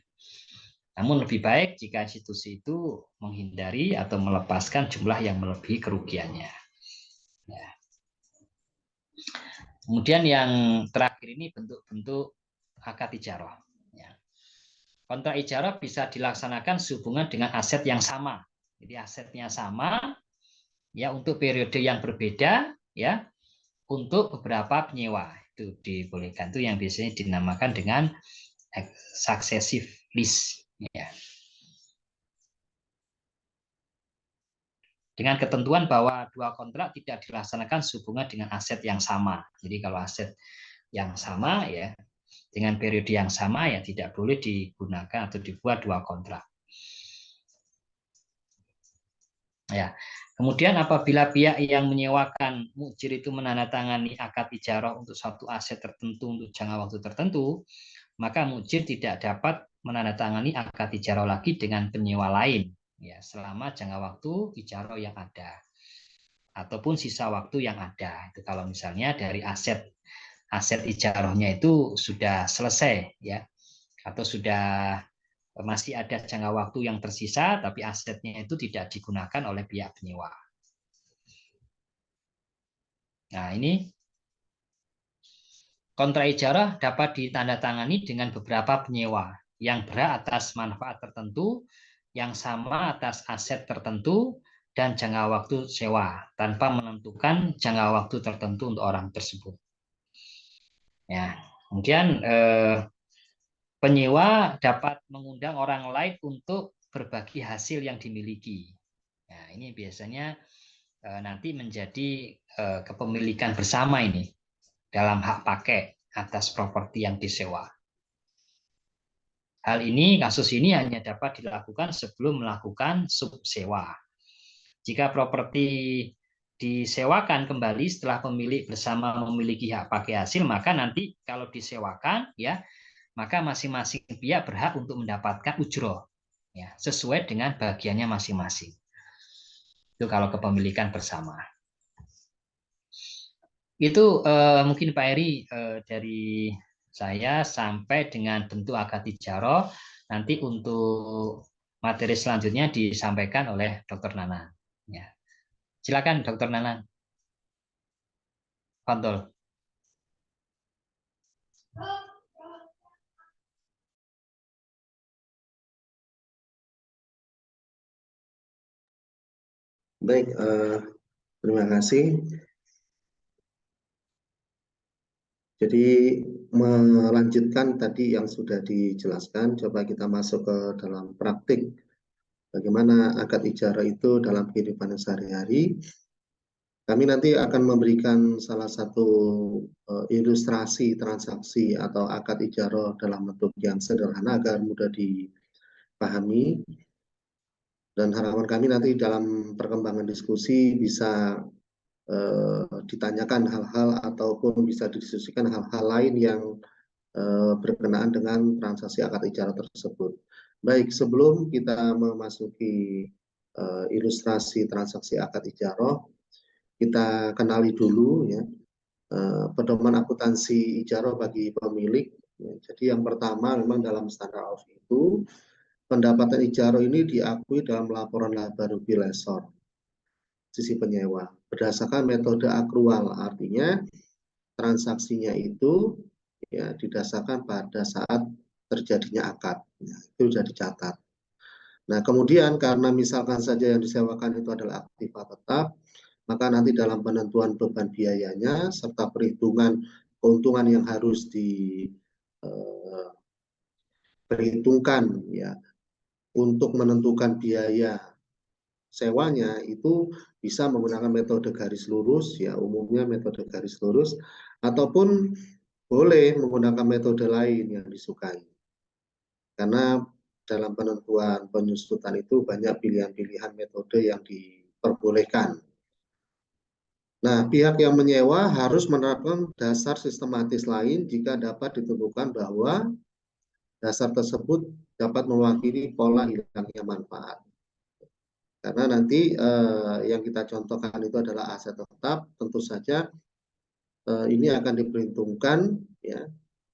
[SPEAKER 2] Namun lebih baik jika institusi itu menghindari atau melepaskan jumlah yang melebihi kerugiannya. Ya. Kemudian yang terakhir ini bentuk-bentuk akad ijarah. Ya. Kontrak ijarah bisa dilaksanakan sehubungan dengan aset yang sama. Jadi asetnya sama, ya untuk periode yang berbeda, ya untuk beberapa penyewa itu dibolehkan. Itu yang biasanya dinamakan dengan successive lease. Ya. Dengan ketentuan bahwa dua kontrak tidak dilaksanakan sehubungan dengan aset yang sama. Jadi kalau aset yang sama ya dengan periode yang sama ya tidak boleh digunakan atau dibuat dua kontrak. Ya. Kemudian apabila pihak yang menyewakan mukjir itu menandatangani akad ijarah untuk satu aset tertentu untuk jangka waktu tertentu, maka mukjir tidak dapat menandatangani akad ijarah lagi dengan penyewa lain. ya selama jangka waktu ijarah yang ada ataupun sisa waktu yang ada. Itu kalau misalnya dari aset ijarahnya itu sudah selesai ya, atau sudah masih ada jangka waktu yang tersisa tapi asetnya itu tidak digunakan oleh pihak penyewa. Nah, ini kontrak ijarah dapat ditandatangani dengan beberapa penyewa yang berhak atas manfaat tertentu, yang sama atas aset tertentu, dan jangka waktu sewa tanpa menentukan jangka waktu tertentu untuk orang tersebut. Ya, kemudian penyewa dapat mengundang orang lain untuk berbagi hasil yang dimiliki. Nah, ini biasanya nanti menjadi kepemilikan bersama ini dalam hak pakai atas properti yang disewa. Hal ini, kasus ini hanya dapat dilakukan sebelum melakukan subsewa. Jika properti disewakan kembali setelah pemilik bersama memiliki hak pakai hasil, maka nanti kalau disewakan ya, maka masing-masing pihak berhak untuk mendapatkan ujroh ya, sesuai dengan bagiannya masing-masing. Itu kalau kepemilikan bersama. Itu mungkin Pak Eri dari saya sampai dengan bentuk akad ijarah. Nanti untuk materi selanjutnya disampaikan oleh Dr. Nanan. Ya. Silakan Dr. Nanan. Kontrol.
[SPEAKER 4] Baik, terima kasih. Jadi melanjutkan tadi yang sudah dijelaskan, coba kita masuk ke dalam praktik bagaimana akad ijarah itu dalam kehidupan sehari-hari. Kami nanti akan memberikan salah satu ilustrasi transaksi atau akad ijarah dalam bentuk yang sederhana agar mudah dipahami. Dan harapan kami nanti dalam perkembangan diskusi bisa ditanyakan hal-hal ataupun bisa didiskusikan hal-hal lain yang berkenaan dengan transaksi akad ijarah tersebut. Baik, sebelum kita memasuki ilustrasi transaksi akad ijarah, kita kenali dulu ya pedoman akuntansi ijarah bagi pemilik. Ya, jadi yang pertama memang dalam standar AUF itu pendapatan ijarah ini diakui dalam laporan laba rugi lesor sisi penyewa berdasarkan metode akrual, artinya transaksinya itu ya didasarkan pada saat terjadinya akad. Nah, itu sudah dicatat. Nah, kemudian karena misalkan saja yang disewakan itu adalah aktiva tetap, maka nanti dalam penentuan beban biayanya serta perhitungan keuntungan yang harus diperhitungkan ya untuk menentukan biaya sewanya itu bisa menggunakan metode garis lurus ya, umumnya metode garis lurus, ataupun boleh menggunakan metode lain yang disukai. Karena dalam penentuan penyusutan itu banyak pilihan-pilihan metode yang diperbolehkan. Nah, pihak yang menyewa harus menerapkan dasar sistematis lain jika dapat ditentukan bahwa dasar tersebut dapat mewakili pola hilangnya manfaat. Karena nanti yang kita contohkan itu adalah aset tetap, tentu saja ini akan diperhitungkan ya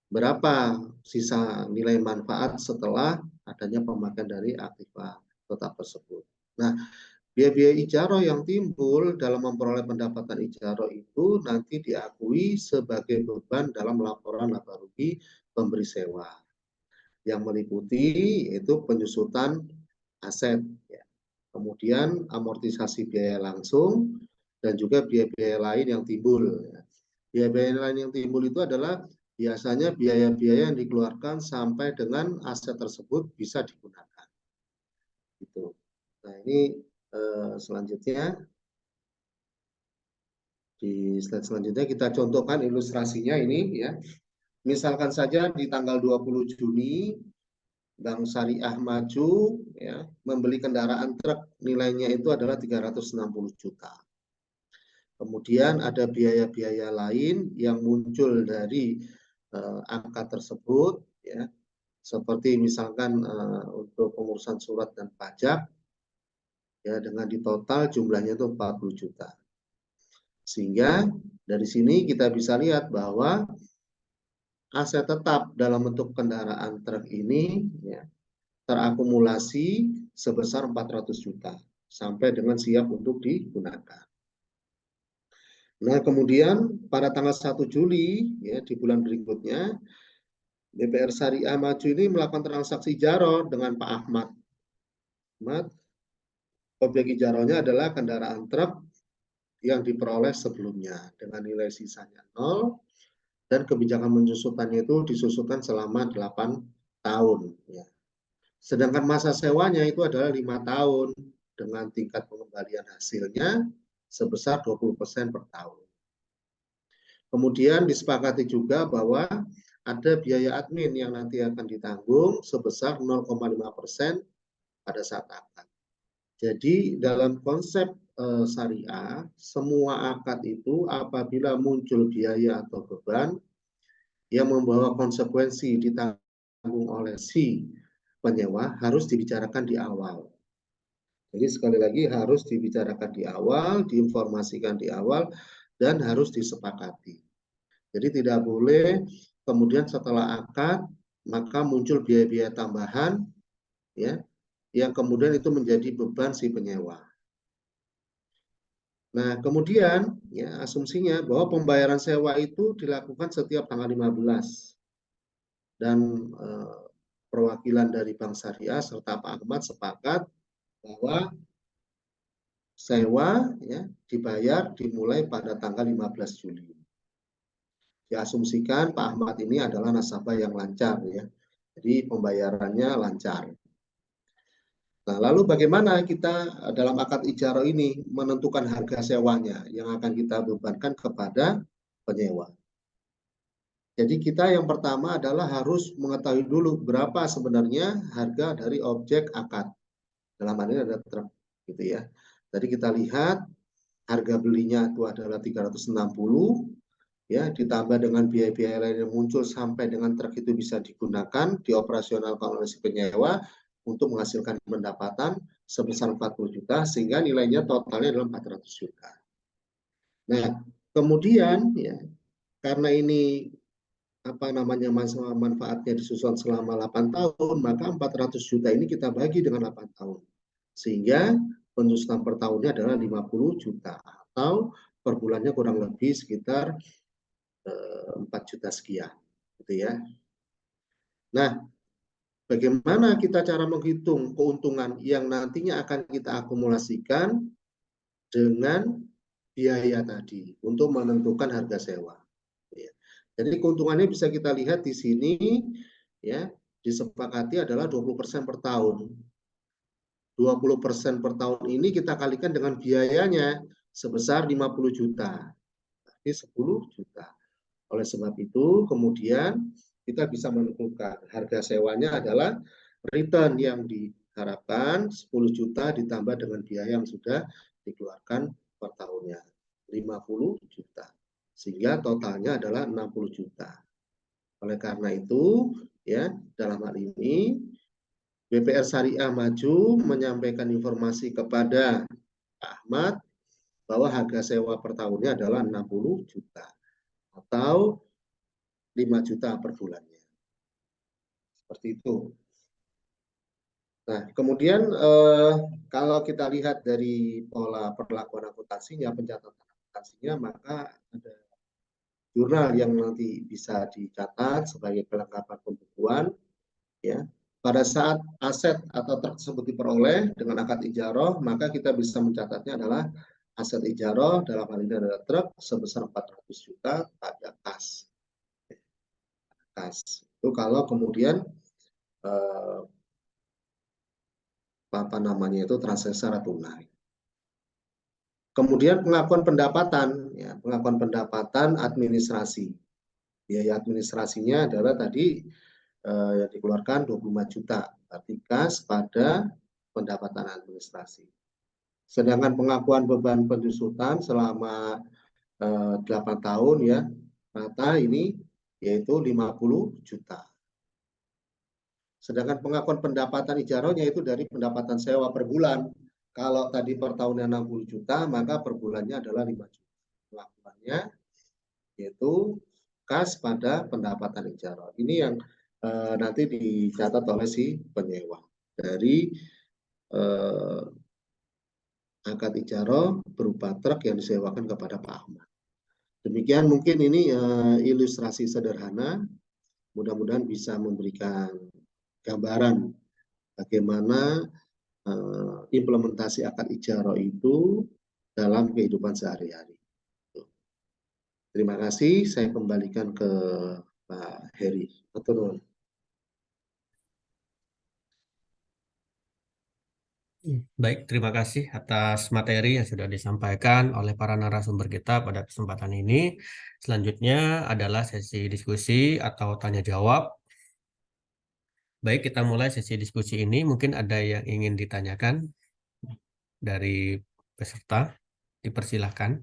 [SPEAKER 4] berapa sisa nilai manfaat setelah adanya pemakaian dari aktiva tetap tersebut. Nah, biaya-biaya ijarah yang timbul dalam memperoleh pendapatan ijarah itu nanti diakui sebagai beban dalam laporan laba rugi pemberi sewa yang meliputi itu penyusutan aset ya. Kemudian amortisasi biaya langsung dan juga biaya-biaya lain yang timbul. Biaya-biaya lain yang timbul itu adalah biasanya biaya-biaya yang dikeluarkan sampai dengan aset tersebut bisa digunakan. Gitu. Nah, ini selanjutnya di slide selanjutnya kita contohkan ilustrasinya ini ya. Misalkan saja di tanggal 20 Juni Bank Syariah Maju ya, membeli kendaraan truk nilainya itu adalah 360 juta. Kemudian ada biaya-biaya lain yang muncul dari angka tersebut ya, seperti misalkan untuk pengurusan surat dan pajak ya, dengan di total jumlahnya itu 40 juta. Sehingga dari sini kita bisa lihat bahwa aset tetap dalam bentuk kendaraan truk ini ya, terakumulasi sebesar 400 juta sampai dengan siap untuk digunakan. Nah, kemudian pada tanggal 1 Juli ya, di bulan berikutnya BPR Syariah Maju ini melakukan transaksi ijarah dengan Pak Ahmad. Objek ijarahnya adalah kendaraan truk yang diperoleh sebelumnya dengan nilai sisanya 0 dan kebijakan menyusutannya itu disusutkan selama 8 tahun. Ya. Sedangkan masa sewanya itu adalah 5 tahun dengan tingkat pengembalian hasilnya sebesar 20% per tahun. Kemudian disepakati juga bahwa ada biaya admin yang nanti akan ditanggung sebesar 0,5% pada saat akad. Jadi dalam konsep syariah, semua akad itu apabila muncul biaya atau beban yang membawa konsekuensi ditanggung oleh si penyewa harus dibicarakan di awal. Jadi sekali lagi harus dibicarakan di awal, diinformasikan di awal, dan harus disepakati. Jadi tidak boleh kemudian setelah akad maka muncul biaya-biaya tambahan ya yang kemudian itu menjadi beban si penyewa. Nah, kemudian ya asumsinya bahwa pembayaran sewa itu dilakukan setiap tanggal 15. Dan perwakilan dari Bank Syariah serta Pak Ahmad sepakat bahwa sewa ya dibayar dimulai pada tanggal 15 Juli. Diasumsikan Pak Ahmad ini adalah nasabah yang lancar ya. Jadi pembayarannya lancar. Nah, lalu bagaimana kita dalam akad ijarah ini menentukan harga sewanya yang akan kita bebankan kepada penyewa. Jadi kita yang pertama adalah harus mengetahui dulu berapa sebenarnya harga dari objek akad. Dalam hal ini ada truk gitu ya. Tadi kita lihat harga belinya itu adalah 360 ya, ditambah dengan biaya-biaya lain yang muncul sampai dengan truk itu bisa digunakan dioperasionalkan oleh si penyewa untuk menghasilkan pendapatan sebesar 40 juta sehingga nilainya totalnya adalah 400 juta. Nah, kemudian ya karena ini manfaatnya disusun selama 8 tahun, maka 400 juta ini kita bagi dengan 8 tahun. Sehingga penyusutan per tahunnya adalah 50 juta atau per bulannya kurang lebih sekitar 4 juta sekian gitu ya. Nah, bagaimana kita cara menghitung keuntungan yang nantinya akan kita akumulasikan dengan biaya tadi untuk menentukan harga sewa. Ya. Jadi keuntungannya bisa kita lihat di sini ya, disepakati adalah 20% per tahun. 20% per tahun ini kita kalikan dengan biayanya sebesar 50 juta. Berarti 10 juta. Oleh sebab itu kemudian kita bisa menentukan harga sewanya adalah return yang diharapkan 10 juta ditambah dengan biaya yang sudah dikeluarkan per tahunnya 50 juta. Sehingga totalnya adalah 60 juta. Oleh karena itu ya dalam hal ini BPR Syariah Maju menyampaikan informasi kepada Pak Ahmad bahwa harga sewa per tahunnya adalah 60 juta atau 5 juta per bulannya. Seperti itu. Nah, kemudian kalau kita lihat dari pola perlakuan akuntansinya, pencatatan akuntansinya, maka ada jurnal yang nanti bisa dicatat sebagai kelengkapan pembukuan. Ya, pada saat aset atau truk tersebut diperoleh dengan akad ijarah, maka kita bisa mencatatnya adalah aset ijarah dalam hal ini adalah truk sebesar 400 juta pada kas. Itu kalau kemudian itu transaksi secara tunai. Kemudian pengakuan pendapatan, ya, pengakuan pendapatan administrasi. Biaya administrasinya adalah tadi yang dikeluarkan 25 juta, berarti kas pada pendapatan administrasi. Sedangkan pengakuan beban penyusutan selama 8 tahun ya, rata ini yaitu 50 juta. Sedangkan pengakuan pendapatan ijarahnya itu dari pendapatan sewa per bulan Kalau tadi per tahunnya 60 juta, maka per bulannya adalah 5 juta. Pelakuannya yaitu kas pada pendapatan ijarah. Ini yang nanti dicatat oleh si penyewa. Dari akad ijarah berupa truk yang disewakan kepada Pak Ahmad. Demikian mungkin ini ilustrasi sederhana. Mudah-mudahan bisa memberikan gambaran bagaimana implementasi akad ijarah itu dalam kehidupan sehari-hari. Terima kasih, saya kembalikan ke Pak Heri. Betul.
[SPEAKER 1] Baik, terima kasih atas materi yang sudah disampaikan oleh para narasumber kita pada kesempatan ini. Selanjutnya adalah sesi diskusi atau tanya jawab. Baik, kita mulai sesi diskusi ini. Mungkin ada yang ingin ditanyakan dari peserta. Dipersilahkan.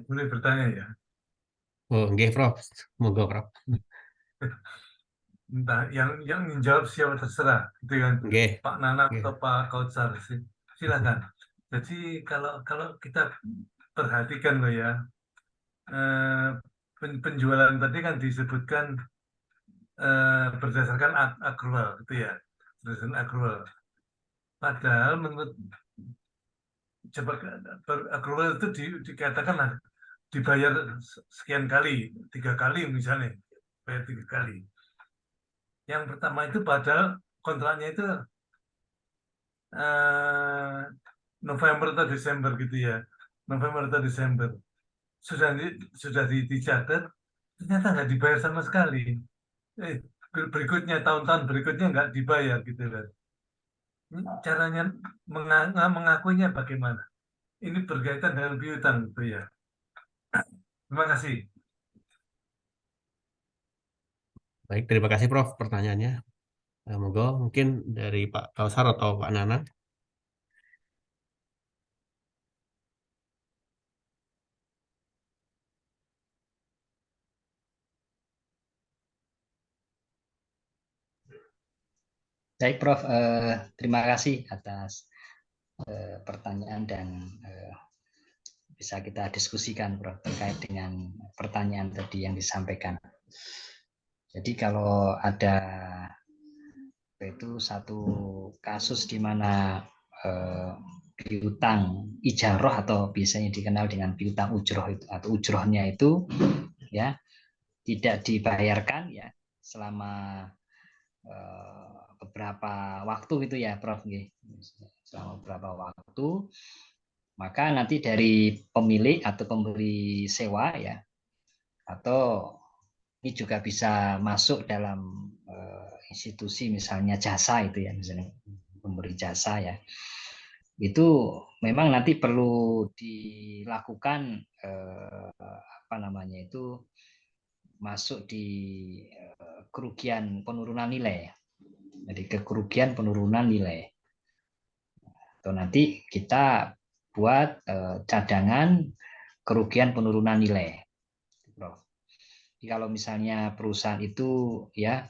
[SPEAKER 3] Boleh bertanya ya?
[SPEAKER 1] Oh, nggih, Prof. Monggo, Prof.
[SPEAKER 3] Entah, yang menjawab siapa terserah, gitu kan?
[SPEAKER 1] Nggih.
[SPEAKER 3] Pak Nanang
[SPEAKER 1] Nggih.
[SPEAKER 3] atau Pak Kautsar, silakan. Jadi kalau kita perhatikan loh ya, penjualan tadi kan disebutkan berdasarkan akrual, gitu ya, berdasarkan akrual. Padahal menurut coba akrual itu dikatakan dibayar sekian kali, 3 kali misalnya, bayar 3 kali. Yang pertama itu padahal kontraknya itu November atau Desember gitu ya, November atau Desember sudah dicatat, ternyata nggak dibayar sama sekali. Berikutnya tahun-tahun berikutnya nggak dibayar gitu kan. Caranya mengakuinya bagaimana? Ini berkaitan dengan piutang gitu ya. Terima kasih.
[SPEAKER 1] Baik, terima kasih Prof pertanyaannya. Monggo mungkin dari Pak Kautsar atau Pak Nanang.
[SPEAKER 2] Baik, Prof. Terima kasih atas pertanyaan dan bisa kita diskusikan, Prof, terkait dengan pertanyaan tadi yang disampaikan. Jadi kalau ada itu satu kasus di mana piutang ijarah atau biasanya dikenal dengan piutang ujroh itu atau ujrohnya itu ya tidak dibayarkan ya selama beberapa waktu gitu ya, Prof. Selama beberapa waktu, maka nanti dari pemilik atau pemberi sewa ya, atau ini juga bisa masuk dalam institusi misalnya jasa itu ya, misalnya pemberi jasa ya, itu memang nanti perlu dilakukan apa namanya itu masuk di kerugian penurunan nilai. Jadi kerugian penurunan nilai. Atau nanti kita buat cadangan kerugian penurunan nilai. Jadi kalau misalnya perusahaan itu ya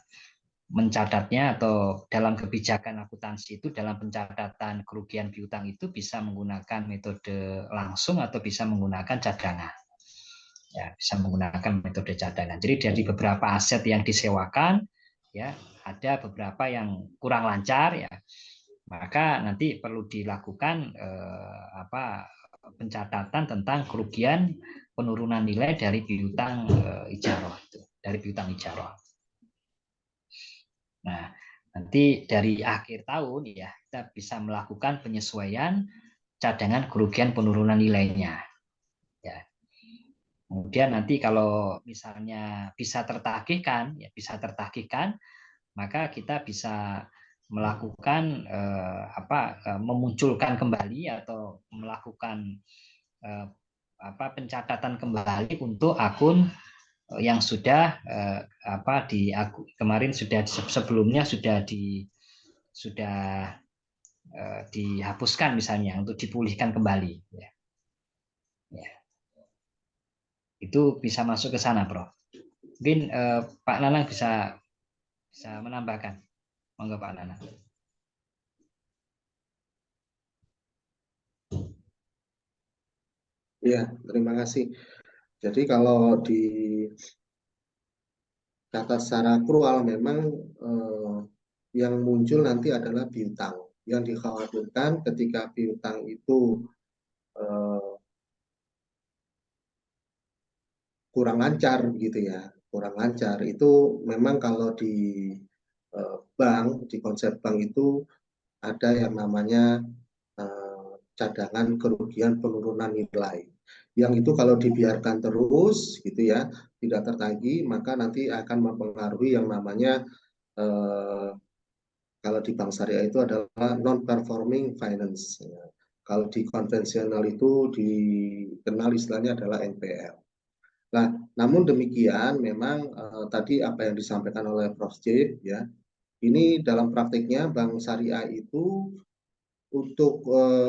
[SPEAKER 2] mencatatnya atau dalam kebijakan akuntansi itu dalam pencatatan kerugian piutang itu bisa menggunakan metode langsung atau bisa menggunakan cadangan. Ya, bisa menggunakan metode cadangan. Jadi dari beberapa aset yang disewakan ya ada beberapa yang kurang lancar ya, maka nanti perlu dilakukan pencatatan tentang kerugian penurunan nilai dari piutang ijarah itu, dari piutang ijarah. Nah, nanti dari akhir tahun ya kita bisa melakukan penyesuaian cadangan kerugian penurunan nilainya. Ya. Kemudian nanti kalau misalnya bisa tertagihkan, ya bisa tertagihkan, maka kita bisa melakukan memunculkan kembali atau melakukan pencatatan kembali untuk akun yang sudah kemarin sudah sebelumnya sudah dihapuskan misalnya untuk dipulihkan kembali. Ya. Itu bisa masuk ke sana, Prof. Mungkin Pak Nanang bisa bisa menambahkan. Monggo Pak Nana.
[SPEAKER 4] Ya, terima kasih. Jadi kalau di kata secara akrual memang yang muncul nanti adalah piutang. Yang dikhawatirkan ketika piutang itu kurang lancar gitu ya, kurang lancar itu memang kalau di bank, di konsep bank itu ada yang namanya cadangan kerugian penurunan nilai. Yang itu kalau dibiarkan terus gitu ya, tidak tertagih, maka nanti akan mempengaruhi yang namanya kalau di bank syariah itu adalah non-performing finance. Kalau di konvensional itu dikenal istilahnya adalah NPL. Nah, namun demikian memang tadi apa yang disampaikan oleh Prof. J, ya, ini dalam praktiknya bank syariah itu untuk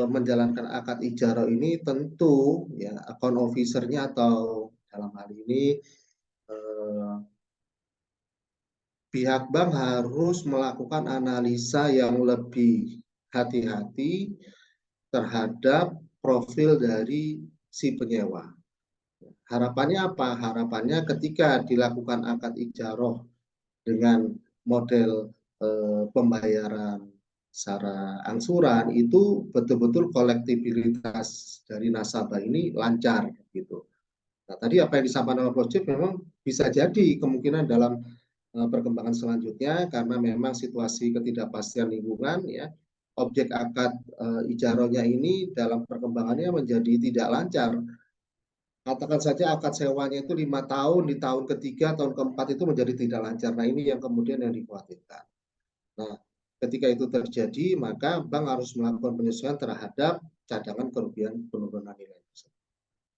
[SPEAKER 4] menjalankan akad ijarah ini tentu ya account officer-nya atau dalam hal ini pihak bank harus melakukan analisa yang lebih hati-hati terhadap profil dari si penyewa. Harapannya apa? Harapannya ketika dilakukan akad ijarah dengan model pembayaran secara angsuran itu betul-betul kolektibilitas dari nasabah ini lancar gitu. Nah, tadi apa yang disampaikan oleh Prof. memang bisa jadi kemungkinan dalam perkembangan selanjutnya karena memang situasi ketidakpastian lingkungan ya objek akad ijarahnya ini dalam perkembangannya menjadi tidak lancar. Katakan saja akad sewanya itu 5 tahun, di tahun ketiga, tahun keempat itu menjadi tidak lancar. Nah, ini yang kemudian yang dikhawatirkan. Nah, ketika itu terjadi, maka bank harus melakukan penyesuaian terhadap cadangan kerugian penurunan nilai.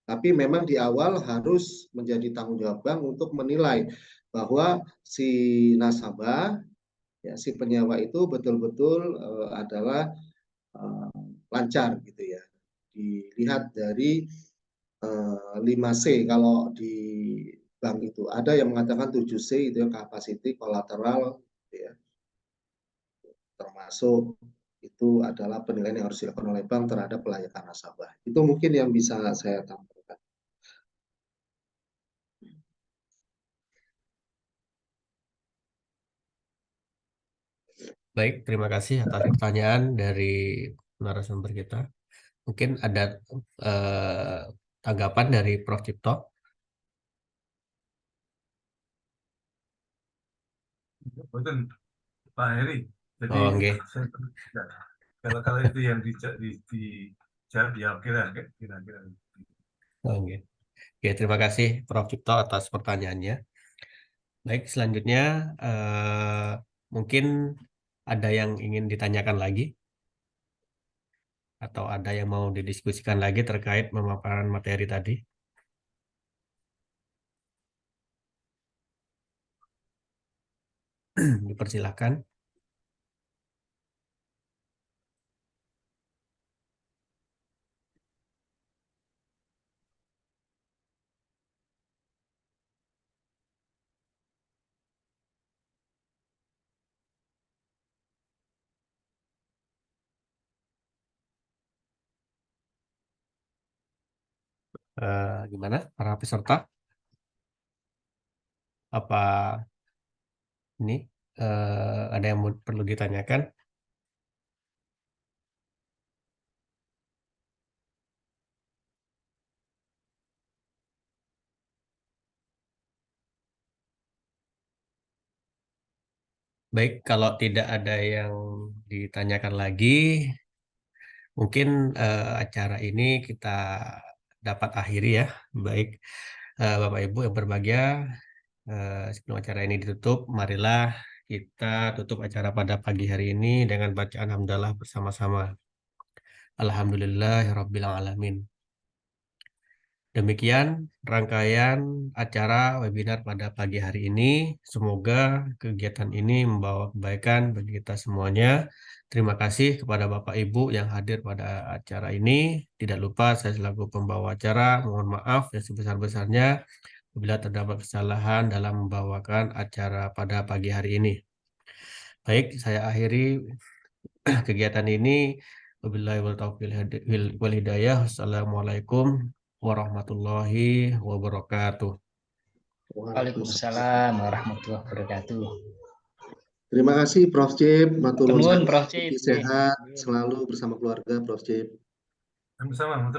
[SPEAKER 4] Tapi memang di awal harus menjadi tanggung jawab bank untuk menilai bahwa si nasabah, ya, si penyewa itu betul-betul adalah lancar gitu ya. Dilihat dari 5C kalau di bank itu. Ada yang mengatakan 7C itu yang capacity, collateral, gitu ya. Termasuk itu adalah penilaian yang harus dilakukan oleh bank terhadap kelayakan nasabah. Itu mungkin yang bisa saya tambahkan.
[SPEAKER 1] Baik, terima kasih atas pertanyaan dari narasumber kita. Mungkin ada tanggapan dari Prof. Cipto.
[SPEAKER 3] Betul, Pak Heri. Jadi
[SPEAKER 1] Oh, nggih.
[SPEAKER 3] kalau itu yang dijawab ya kira-kira.
[SPEAKER 1] Oh, nggih. Oke, terima kasih Prof. Cipto atas pertanyaannya. Baik, selanjutnya mungkin ada yang ingin ditanyakan lagi atau ada yang mau didiskusikan lagi terkait pemaparan materi tadi. Dipersilakan. Gimana para peserta? Apa ini ada yang perlu ditanyakan? Baik, kalau tidak ada yang ditanyakan lagi, mungkin acara ini kita dapat akhiri ya. Baik, Bapak Ibu yang berbahagia, sebelum acara ini ditutup, marilah kita tutup acara pada pagi hari ini dengan bacaan hamdalah bersama-sama. Alhamdulillahirabbil alamin. Demikian rangkaian acara webinar pada pagi hari ini. Semoga kegiatan ini membawa kebaikan bagi kita semuanya. Terima kasih kepada Bapak Ibu yang hadir pada acara ini. Tidak lupa saya selaku pembawa acara mohon maaf yang sebesar-besarnya apabila terdapat kesalahan dalam membawakan acara pada pagi hari ini. Baik, saya akhiri kegiatan ini. Wabillahi wal taufiq wal hidayah. Assalamualaikum warahmatullahi wabarakatuh.
[SPEAKER 2] Waalaikumsalam warahmatullahi wabarakatuh.
[SPEAKER 4] Terima kasih Prof. Cip, matur nuwun
[SPEAKER 2] Nuwun
[SPEAKER 4] sangat.
[SPEAKER 2] Prof. Cip.
[SPEAKER 4] Sehat selalu bersama keluarga Prof. Cip.
[SPEAKER 3] Sama-sama.